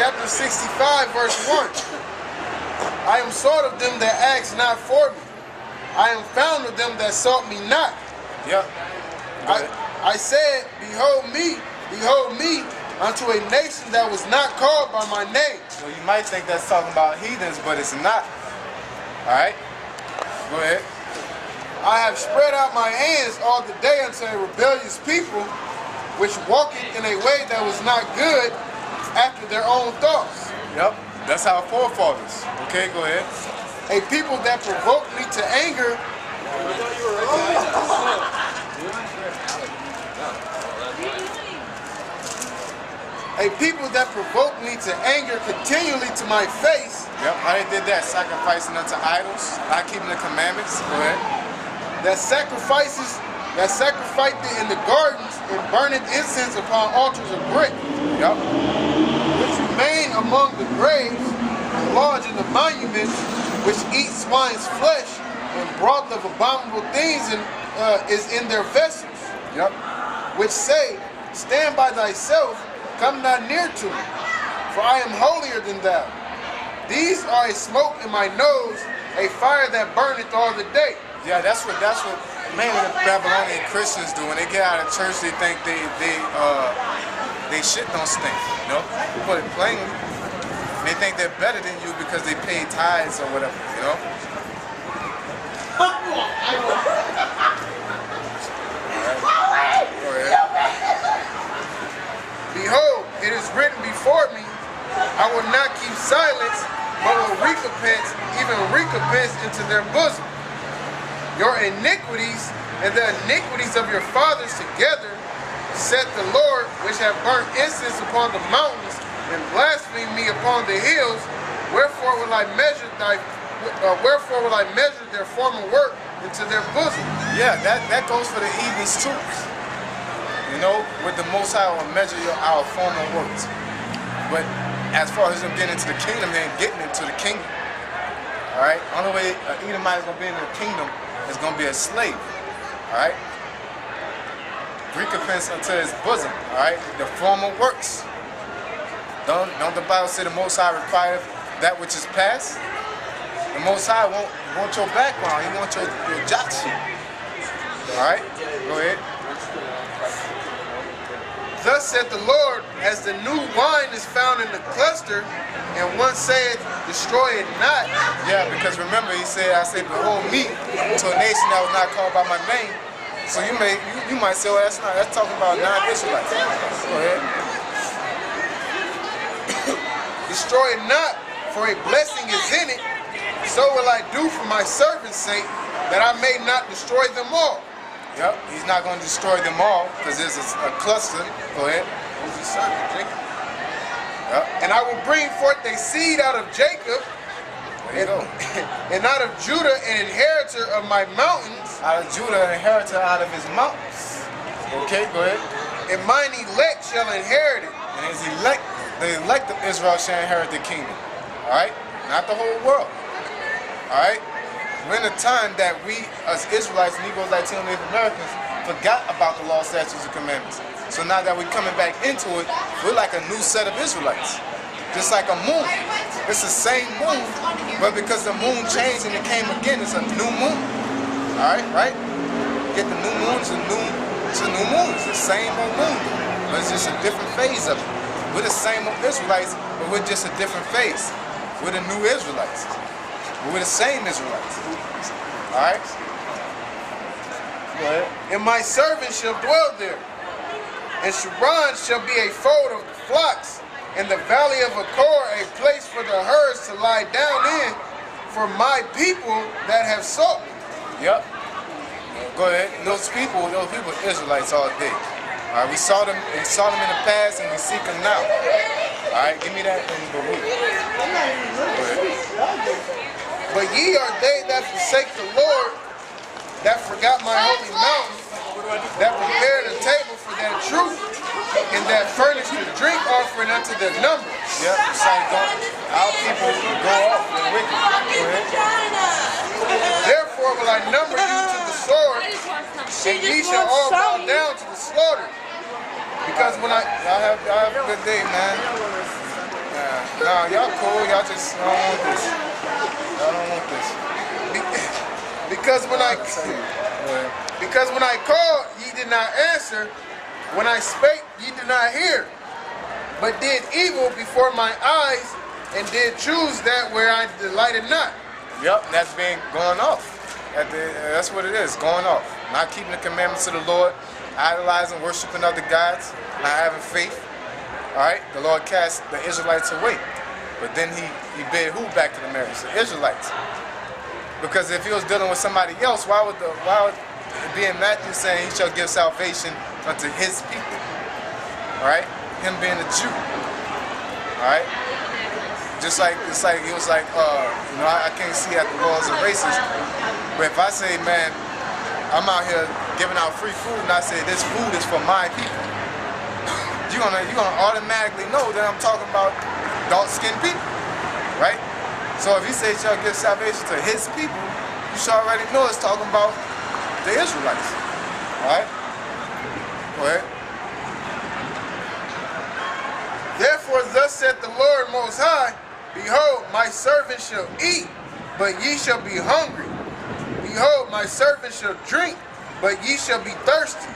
chapter 65, verse 1. I am sought of them that ask not for me. I am found of them that sought me not. Yep. I said, behold me, unto a nation that was not called by my name. So you might think that's talking about heathens, but it's not. Alright? Go ahead. I have spread out my hands all the day unto a rebellious people, which walketh in a way that was not good after their own thoughts. Yep. That's our forefathers. Okay, go ahead. A people that provoked me to anger. A people that provoked me to anger continually to my face. Yep, how they did that? Sacrificing unto idols, not keeping the commandments. Go ahead. That sacrificed it in the gardens and burneth incense upon altars of brick. Yep. Which remain among the graves, and lodge in the monuments, which eat swine's flesh, and broth of abominable things is in their vessels. Yep. Which say, stand by thyself, come not near to me, for I am holier than thou. These are a smoke in my nose, a fire that burneth all the day. Yeah, that's what mainly the Babylonian Christians do. When they get out of church, they think they shit don't stink. You know, put it plainly. They think they're better than you because they pay tithes or whatever. You know. Right. Go ahead. Behold, it is written before me, I will not keep silence, but will recompense, even recompense into their bosom. Your iniquities and the iniquities of your fathers together, saith the Lord, which have burnt incense upon the mountains and blasphemed me upon the hills. Wherefore will I measure their former work into their bosom? Yeah, that goes for the heathens too. You know, with the Most High will measure our former works. But as far as them getting into the kingdom, they ain't getting into the kingdom. Alright? Only way an Edomite is going to be in the kingdom is going to be a slave. Alright? Recompense unto his bosom. Alright? The former works. Don't the Bible say the Most High requires that which is past? The Most High want your background. He wants your jot sheet. Alright? Go ahead. Thus saith the Lord, as the new wine is found in the cluster, and one saith, destroy it not. Yeah, because remember, he said, I said, behold me to a nation that was not called by my name. So you might say, well, that's talking about non-Israelites. Go ahead. Destroy it not, for a blessing is in it. So will I do for my servant's sake, that I may not destroy them all. Yep, he's not going to destroy them all because there's a cluster. Go ahead. Who's his son? Jacob. Yep. And I will bring forth a seed out of Jacob, there you go. And out of Judah an inheritor of my mountains. Out of Judah an inheritor out of his mountains. Okay, go ahead. And mine elect shall inherit it. And his elect, the elect of Israel shall inherit the kingdom. Alright? Not the whole world. Alright? We're in a time that we, as Israelites, Negroes, Latino, Native Americans, forgot about the law, statutes, and commandments. So now that we're coming back into it, we're like a new set of Israelites. Just like a moon. It's the same moon, but because the moon changed and it came again, it's a new moon. Alright, right? You get the new moon, it's a new moon. It's the same old moon, but it's just a different phase of it. We're the same old Israelites, but we're just a different phase. We're the new Israelites. We're the same Israelites. Alright? Go ahead. And my servant shall dwell there. And Sharon shall be a fold of the flocks, and the valley of Achor a place for the herds to lie down in, for my people that have sought me. Yep. Go ahead. And those people Israelites all day. Alright, we saw them in the past and we seek them now. Alright, give me that in Baruch. Go ahead. But ye are they that forsake the Lord, that forgot my holy mountain, that prepared a table for their truth, and that furnished the drink offering unto their number. Yep, it's like our people go off the wicked. Go ahead. Therefore will I number you to the sword, and ye shall all bow down to the slaughter. Because when y'all have a good day, man. Nah, y'all cool. Y'all just don't want this. Y'all don't want this. Because when I Yeah. because when I called, ye did not answer. When I spake, ye did not hear. But did evil before my eyes, and did choose that where I delighted not. Yep, that's been going off. That's what it is, going off. Not keeping the commandments of the Lord, idolizing, worshiping other gods, not having faith. Alright, the Lord cast the Israelites away. But then he bid who back to the marriage? The Israelites. Because if he was dealing with somebody else, why would it be in Matthew saying he shall give salvation unto his people? Alright? Him being a Jew. Alright? Just like it was like, you know, I can't see at the laws of races. But if I say, man, I'm out here giving out free food and I say this food is for my people, you're gonna automatically know that I'm talking about dark-skinned people, right? So if he says shall give salvation to his people, you should already know it's talking about the Israelites. Alright? Go ahead. Therefore thus saith the Lord Most High, behold, my servant shall eat, but ye shall be hungry. Behold, my servant shall drink, but ye shall be thirsty.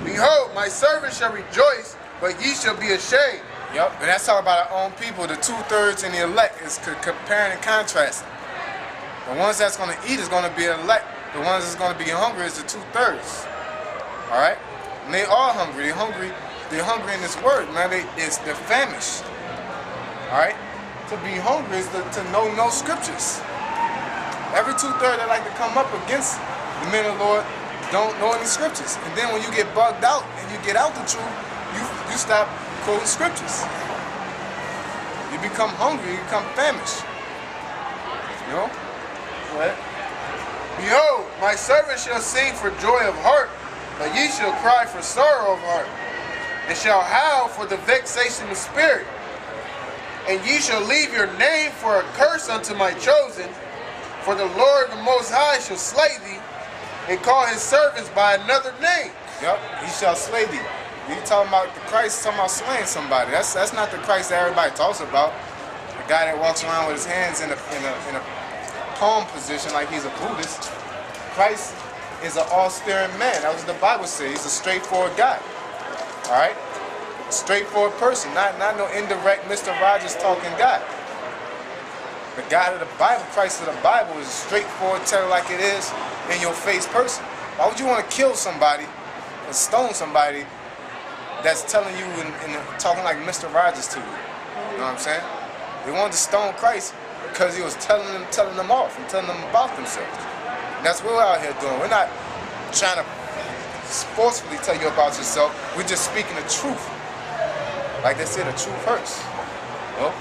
Behold, my servant shall rejoice, but ye shall be ashamed. Yep, and that's talking about our own people. The 2/3 and the elect is comparing and contrasting. The ones that's going to eat is going to be elect. The ones that's going to be hungry is the 2/3. All right, and they are hungry. They're hungry. They're hungry in this word, man. They're famished. All right, to be hungry is to know no scriptures. Every 2/3 that like to come up against the men of the Lord don't know any scriptures, and then when you get bugged out and you get out the truth, you stop quoting scriptures. You become hungry, you become famished. You know? Go ahead. Behold, my servant shall sing for joy of heart, but ye shall cry for sorrow of heart, and shall howl for the vexation of spirit. And ye shall leave your name for a curse unto my chosen, for the Lord the Most High shall slay thee, and call his servants by another name. Yep, he shall slay thee. You talking about the Christ, talking about slaying somebody. That's not the Christ that everybody talks about. The guy that walks around with his hands in a palm position like he's a Buddhist. Christ is an austere man. That was the Bible says. He's a straightforward guy. All right, a straightforward person, not no indirect Mr. Rogers talking guy. The God of the Bible, Christ of the Bible, is a straightforward, tell it like it is, in your face person. Why would you want to kill somebody and stone somebody that's telling you and talking like Mr. Rogers to you? You know what I'm saying? They wanted to stone Christ because he was telling them off and telling them about themselves. And that's what we're out here doing. We're not trying to forcefully tell you about yourself. We're just speaking the truth. Like they say, the truth hurts. Well,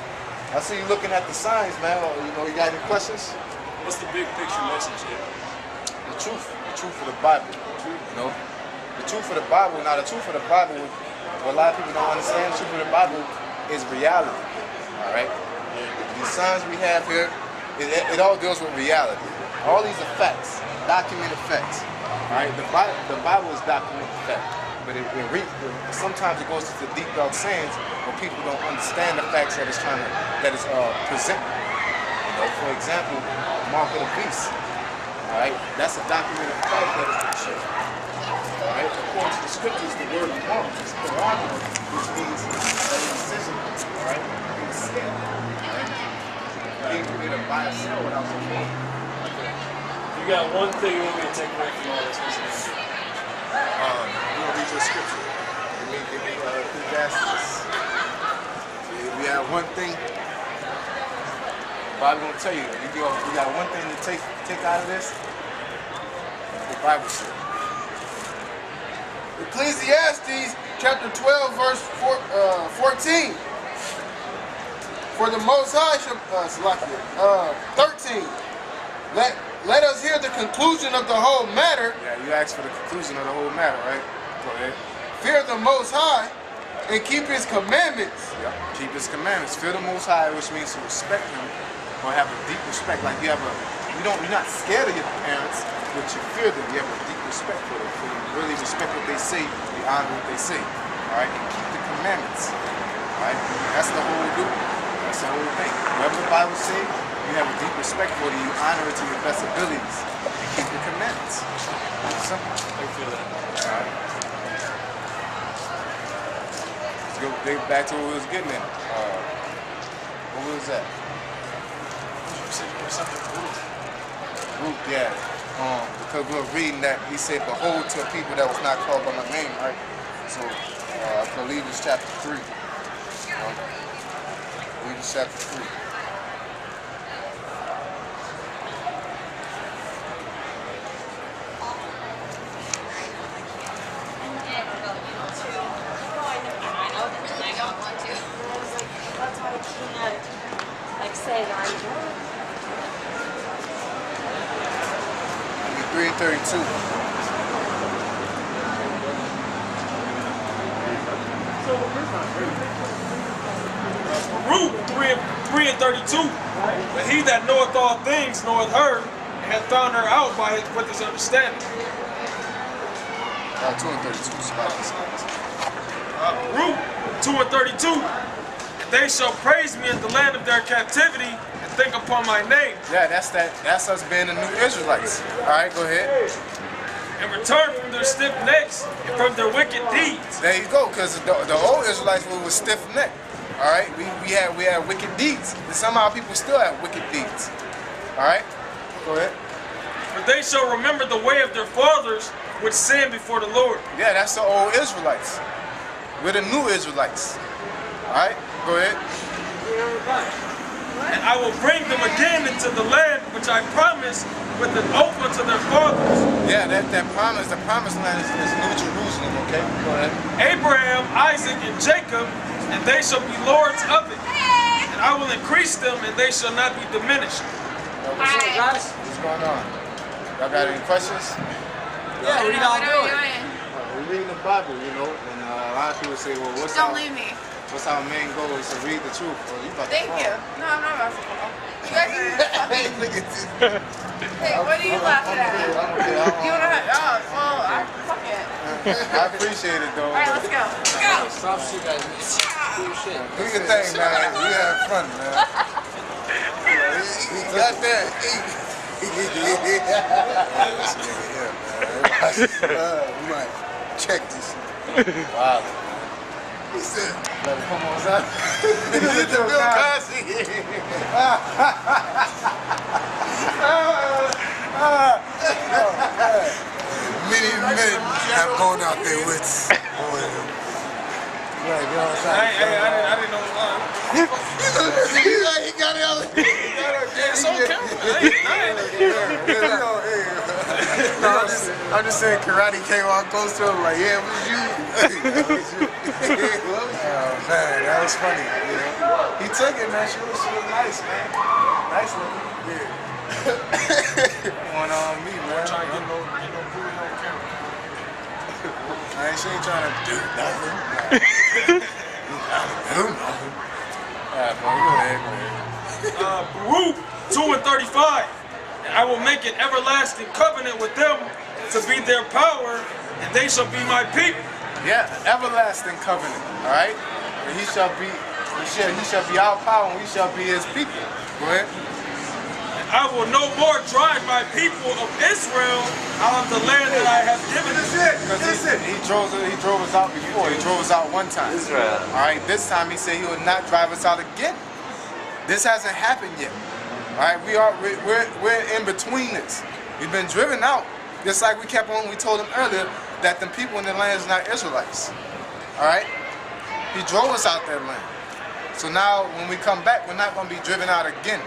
I see you looking at the signs, man. You know, you got any questions? What's the big picture message here? The truth of the Bible. You know, the truth of the Bible. Now, the truth of the Bible, what a lot of people don't understand, the truth of the Bible is reality. All right. These signs we have here, it all deals with reality. All these are facts, documented facts. All right. The Bible is documented fact, but sometimes it goes to the deep dark sayings where people don't understand the facts that it's presenting. You know, for example, mark of the beast. All right, that's a documented fact that is shown. All right, according to the scriptures, the word mark is prerogative, which means a decision. All right, in sin. All right, being able to buy or sell without some money. You got one thing you want me to take away from all this. What's the name? You want to read your scripture? Give me Ecclesiastes. We have one thing. The Bible gonna tell you. You got one thing to take out of this. The Bible says. Ecclesiastes chapter 12 verse 14. For the Most High shall 13. Let us hear the conclusion of the whole matter. Yeah, you asked for the conclusion of the whole matter, right? Go ahead. Fear the Most High and keep his commandments. Yeah, keep his commandments. Fear the Most High, which means to respect him or have a deep respect. Like you're not scared of your parents, but you fear them. You have a deep respect for them. So you really respect what they say, you honor what they say. All right, and keep the commandments. All right, that's the whole do. That's the whole thing. Whatever the Bible says, you have a deep respect for it, and you honor it to your best abilities. And keep the commandments. Simple. I feel that. Alright. Let's go back to what we was getting at. What was that? You said there was something cool. Group, yeah. Because we were reading that he said, behold to a people that was not called by my name, right? So I believe it's chapter 3. I believe it's chapter 3. Say that I 3:32. Ruth 3:32. But he that knoweth all things knoweth her, and hath found her out with his understanding. 2:32. Ruth 2:32. And they shall praise me in the land of their captivity, and think upon my name. Yeah, that's us being the new Israelites. Alright, go ahead. And return from their stiff necks and from their wicked deeds. There you go, because the old Israelites were stiff-necked. Alright, we had wicked deeds. And somehow people still have wicked deeds. Alright? Go ahead. For they shall remember the way of their fathers, which sinned before the Lord. Yeah, that's the old Israelites. We're the new Israelites. Alright, go ahead. And I will bring them again into the land which I promised with an oath unto their fathers. Yeah, the promised land is New Jerusalem, okay? Go ahead. Abraham, Isaac, and Jacob, and they shall be lords of it. And I will increase them, and they shall not be diminished. What's up, guys? What's going on? Y'all got any questions? Yeah, what are y'all doing? We're reading the Bible, you know, and a lot of people say, well, Don't leave me. What's our main goal is to read the truth. Well, you about to Thank fall. you. No, I'm not about to fall. You guys are fucking... Hey, what are you laughing at? You wanna... Oh, well, fuck it. I appreciate it, though. Alright, let's go. Let's go! Stop shit, guys. Cool shit. Do your thing, man. We have fun, man. He got that. We might check this. Wow. He said, Let it come on, son. he did the Bill Cosby. Many men have gone out there with I didn't know. he got it out. It's on I'm just saying, karate came on close to him, like, yeah, it was you. Oh man, that was funny. Yeah. He took it, man. She was nice, man. Nice looking. Yeah. Going on me, man. Trying to get no booty on camera. She ain't trying to do nothing. Do nothing. Alright, bro, go ahead, man. Baruch 2:35. And I will make an everlasting covenant with them to be their power, and they shall be my people. Yeah, everlasting covenant. All right, and he shall be our power, and we shall be his people. Go ahead. And I will no more drive my people of Israel out of the land that I have given them. Because he drove us out before. He drove us out one time. Israel. All right, this time he said he will not drive us out again. This hasn't happened yet. All right, we're in between this. We've been driven out, just like we told him earlier that the people in the land is not Israelites. All right, he drove us out that land. So now when we come back, we're not going to be driven out again.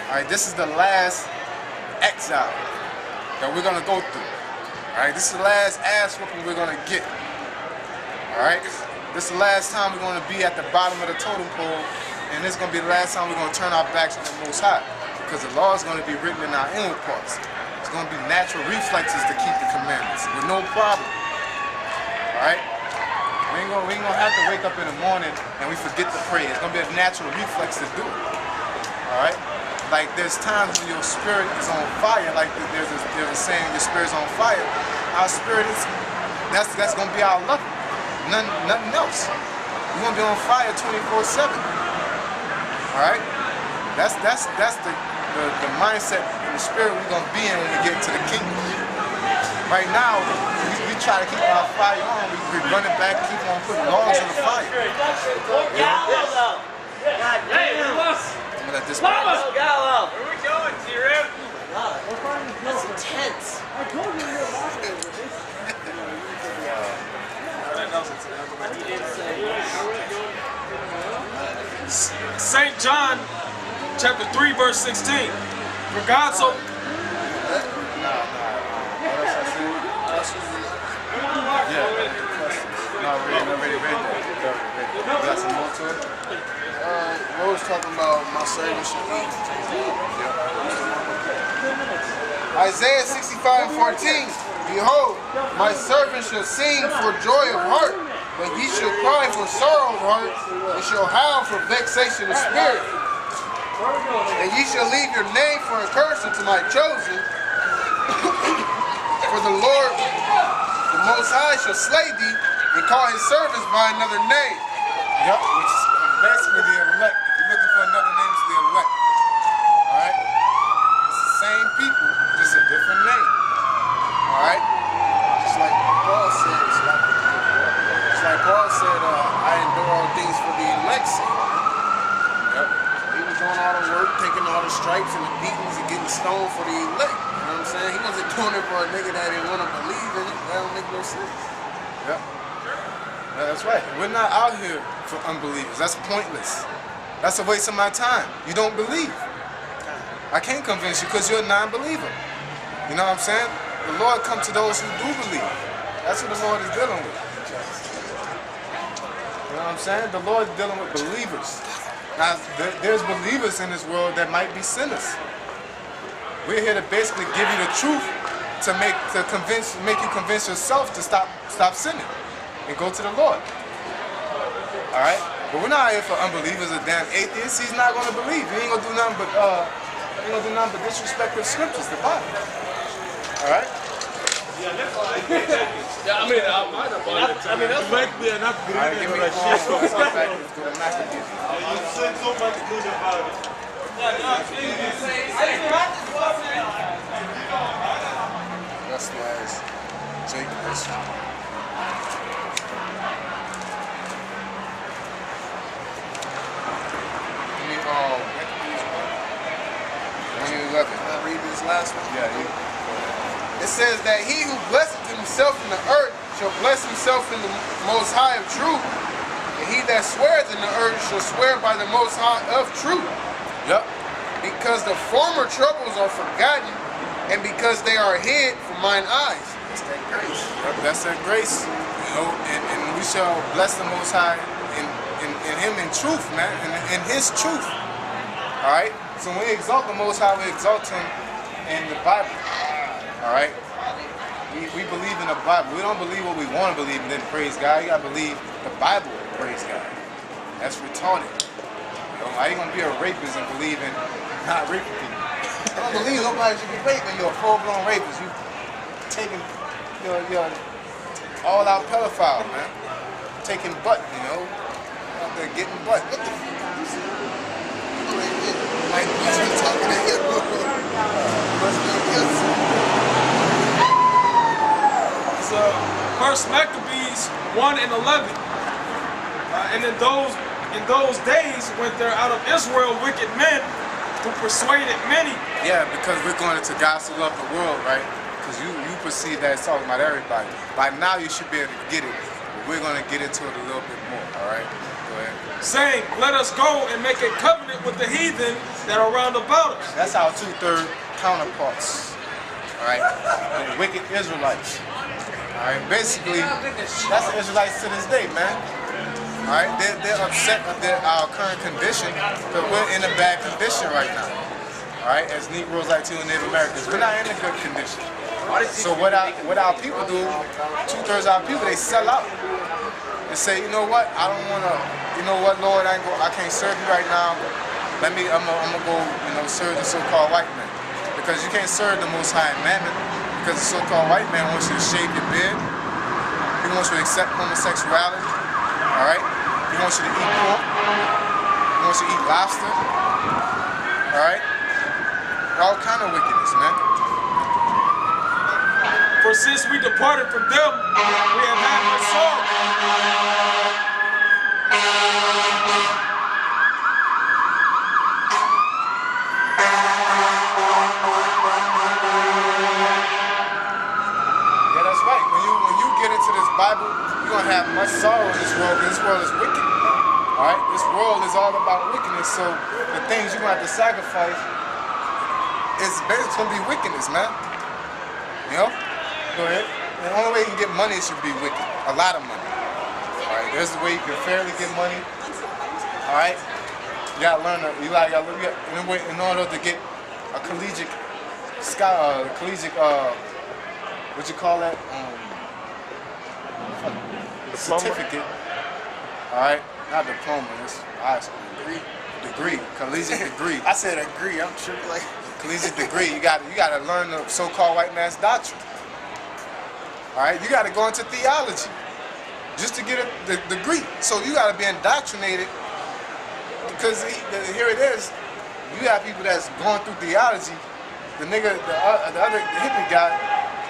All right, this is the last exile that we're going to go through. All right, this is the last ass whooping we're going to get. All right, this is the last time we're going to be at the bottom of the totem pole. And this is going to be the last time we're going to turn our backs on the Most High. Because the law is going to be written in our inward parts. It's going to be natural reflexes to keep the commandments with no problem. Alright? We ain't going to have to wake up in the morning and we forget to pray. It's going to be a natural reflex to do it. Alright? Like there's times when your spirit is on fire. Like there's a saying, your spirit's on fire. Our spirit is, that's going to be our level. Nothing else. We're going to be on fire 24/7. All right? That's the mindset and the spirit we're gonna be in when we get to the kingdom. Right now, we try to keep our fire on. We run it back, keep on putting logs on the fire. I'm gonna let this Where are we going, T-Rip? That's intense. St. John chapter 3 verse 16. For God so already read that. You got some more to it? What was talking about my servant should eat. Isaiah 65:14. Behold, my servant shall sing for joy of heart, but ye shall cry for sorrow of heart, and shall howl for vexation of spirit. And ye shall leave your name for a curse unto my chosen. For the Lord, the Most High, shall slay thee, and call his servants by another name. Yep, which is basically the elect. If you're looking for another name, it's the elect. Alright? It's the same people, just a different name. Alright? Just like Paul said, I endure all things for the elect's sake. Yep. He was doing all the work, taking all the stripes and the beatings and getting stoned for the elect. You know what I'm saying? He wasn't doing it for a nigga that didn't want to believe in it. That don't make no sense. Yep. That's right. We're not out here for unbelievers. That's pointless. That's a waste of my time. You don't believe. I can't convince you because you're a non-believer. You know what I'm saying? The Lord comes to those who do believe. That's what the Lord is dealing with. You know what I'm saying? The Lord is dealing with believers. Now, there's believers in this world that might be sinners. We're here to basically give you the truth to make you convince yourself to stop sinning and go to the Lord. All right? But we're not here for unbelievers or damn atheists. He's not going to believe. He ain't going to do nothing but disrespect the scriptures, the Bible. All right? Yeah, I mean, that's might be an upgrade. All right, give me back. Let's go to Maccabees. You said so much good about it. That's nice. Take this. Give me 1:11. Can I read this last one? Yeah, It says that he who blesseth himself in the earth shall bless himself in the Most High of truth, and he that sweareth in the earth shall swear by the Most High of truth. Yep. Because the former troubles are forgotten, and because they are hid from mine eyes. That's that grace. Yep, that's that grace. You know, and we shall bless the Most High in him in truth, man, in his truth. All right? So when we exalt the Most High, we exalt him in the Bible. All right? We believe in the Bible. We don't believe what we want to believe and then praise God. You got to believe the Bible and praise God. That's retarded. You know, how you going to be a rapist and believe in not raping people? I don't believe nobody should be raping. You're a full-blown rapist. You taking, you're all-out pedophile, man. Taking butt, you know. Out there getting butt. What the fuck? Like, he's talking to him. So, First Maccabees 1:11. And in those days went there out of Israel wicked men who persuaded many. Yeah, because we're going into gospel of the world, right? Because you perceive that it's talking about everybody. By now you should be able to get it. But we're going to get into it a little bit more, all right? Go ahead. Saying, let us go and make a covenant with the heathen that are round about us. That's our 2/3 counterparts, all right? The wicked Israelites. All right, basically, that's the Israelites to this day, man. All right, they're upset with our current condition, but we're in a bad condition right now. All right, as Negroes like to in Native Americans, we're not in a good condition. So what our people do, 2/3 of our people, they sell out. They say, you know what, I don't want to, you know what, Lord, I can't serve you right now. I'm gonna go, serve the so-called white man, because you can't serve the Most High Mammon. Because the so-called white man wants you to shave your beard. He wants you to accept homosexuality. All right? He wants you to eat pork. He wants supposed to eat lobster. Alright? All kind of wickedness, man. For since we departed from them, we have had much sorrow. Yeah, that's right. When you get into this Bible, you're gonna have much sorrow in this world, because this world is wicked. Alright? This world is all about wickedness, so the things you're gonna have to sacrifice is basically gonna be wickedness, man. You know? Go ahead. The only way you can get money is to be wicked. A lot of money. Alright, there's the way you can fairly get money. Alright? You gotta learn in order to get a collegiate what you call that? Certificate. Alright? Not diploma, it's high school. Degree. Collegiate degree. I said agree. I'm sure like Collegiate degree. You gotta learn the so-called white man's doctrine. Alright, you gotta go into theology just to get the degree. So you gotta be indoctrinated, because here it is. You have people that's going through theology. The nigga, the other hippie guy,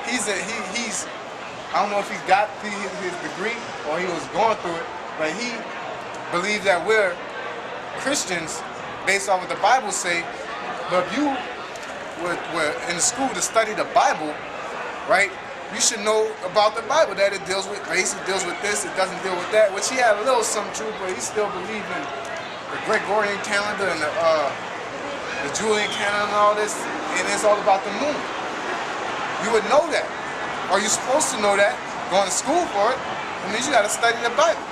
he's I don't know if he got his degree or he was going through it, but he believes that we're Christians based on what the Bible say. But if you were in school to study the Bible, right? You should know about the Bible, that it deals with race, it deals with this, it doesn't deal with that, which he had a little some truth, but he still believed in the Gregorian calendar and the Julian calendar and all this, and it's all about the moon. You would know that, or you're supposed to know that, going to school for it. It means you got to study the Bible.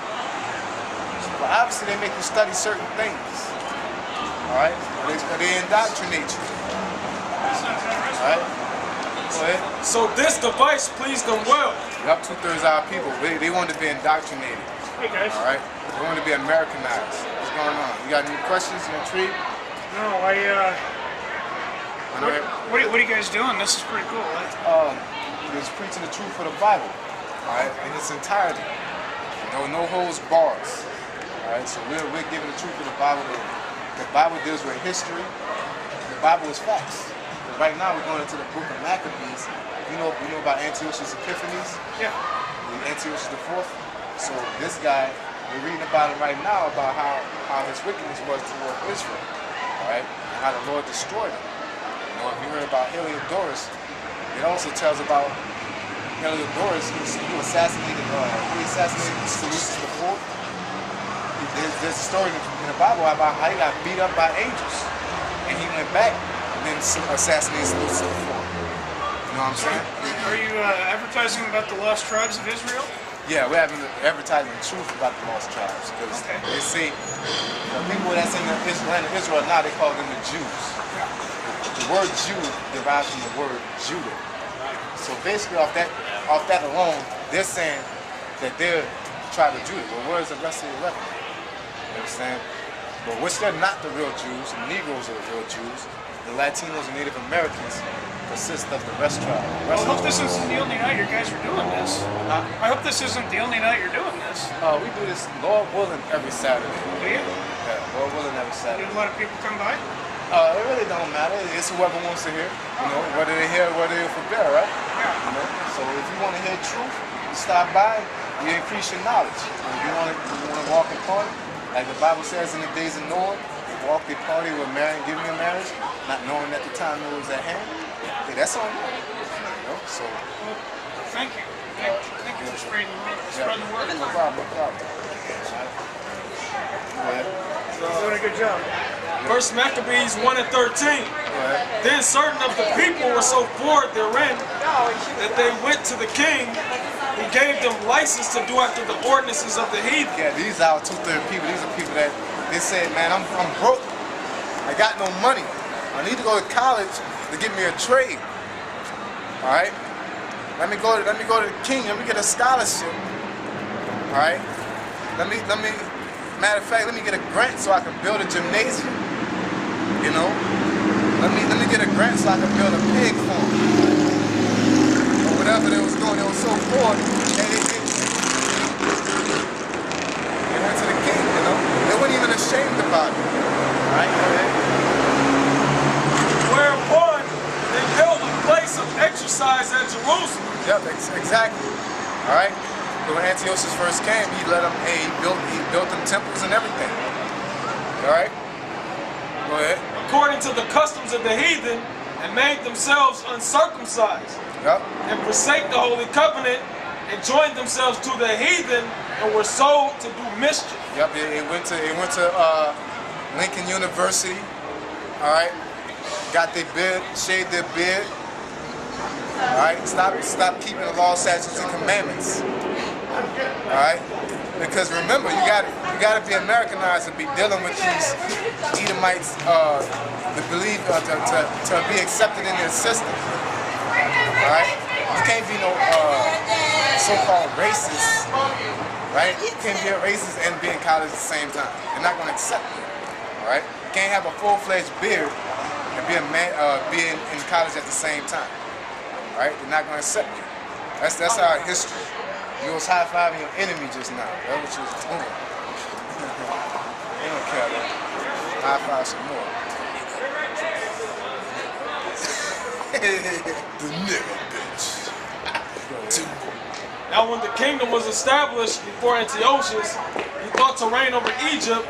But obviously they make you study certain things, all right? They indoctrinate you, all right? Go ahead. So this device pleased them well. Yup, 2/3 of our people, they want to be indoctrinated. Hey guys. All right, they want to be Americanized. What's going on? You got any questions? You intrigued? No, what are you guys doing? This is pretty cool. It's preaching the truth of the Bible, all right, in its entirety. No holds bars. All right, so we're giving the truth of the Bible. The Bible deals with history. The Bible is facts. Right now we're going into the book of Maccabees. You know about Antiochus Epiphanes? Yeah. Antiochus IV. So this guy, we're reading about him right now, about how his wickedness was toward Israel. Alright? And how the Lord destroyed him. You know, if you heard about Heliodorus, it also tells about Heliodorus who assassinated Seleucus IV. There's a story in the Bible about how he got beat up by angels. And he went back and then assassinated Seleucus IV. You know what I'm saying? Are you advertising about the lost tribes of Israel? Yeah, we're having advertising the truth about the lost tribes, because they say the people that's in the land of Israel now, they call them the Jews. The word Jew derives from the word Judah. So basically, off that alone, they're saying that they're the tribe of Judah. But where's the rest of the 11? You understand? But which they're not the real Jews. The Negroes are the real Jews. The Latinos and Native Americans consist of the rest tribe. I hope this isn't the only night you guys are doing this. I hope this isn't the only night you're doing this. We do this, Lord willing, every Saturday. Do you? Yeah, Lord willing, every Saturday. Do a lot of people come by? It really don't matter. It's whoever wants to hear. You know, whether they hear, whether they forbear, right? Yeah. You know. So if you want to hear truth, you stop by. You increase your knowledge. If you want to walk and party, like the Bible says in the days of Noah, they walked their party with Mary and giving them marriage, not knowing at the time it was at hand. Hey, that's on you. You know. So. Well, thank you. Thank you for spreading the word. No problem. No problem. You're doing a good job. First Maccabees 1 and 13. Then certain of the people were so bored therein that they went to the king, who gave them license to do after the ordinances of the heathen. Yeah, these are 2/3 people. These are people that they said, man, I'm broke. I got no money. I need to go to college to get me a trade. All right. Let me go to the king. Let me get a scholarship. All right. Matter of fact, let me get a grant so I can build a gymnasium. You know, let me get a grant so I can build a pig farm or whatever they was doing. They were so poor, they went to the king. You know, they weren't even ashamed about it. Jerusalem. Yep, exactly. All right. But when Antiochus first came, he let them. He built them temples and everything. All right. Go ahead. According to the customs of the heathen, and made themselves uncircumcised, Yep. and forsake the holy covenant, and joined themselves to the heathen, and were sold to do mischief. Yep. It went to Lincoln University. All right. Got their beard, shaved their beard. All right. Stop keeping the law, statutes, and commandments. All right. Because remember, you gotta be Americanized to be dealing with these Edomites, to believe, to be accepted in their system. All right. You can't be no so-called racist, right? You can't be a racist and be in college at the same time. They're not gonna accept you. All right. You can't have a full-fledged beard and be a man, be in college at the same time. All right. They're not gonna accept you. That's our history. You was high-fiving your enemy just now. That's what you was doing. They don't care though. High-five some more. The nigga bitch. Now when the kingdom was established before Antiochus, he thought to reign over Egypt,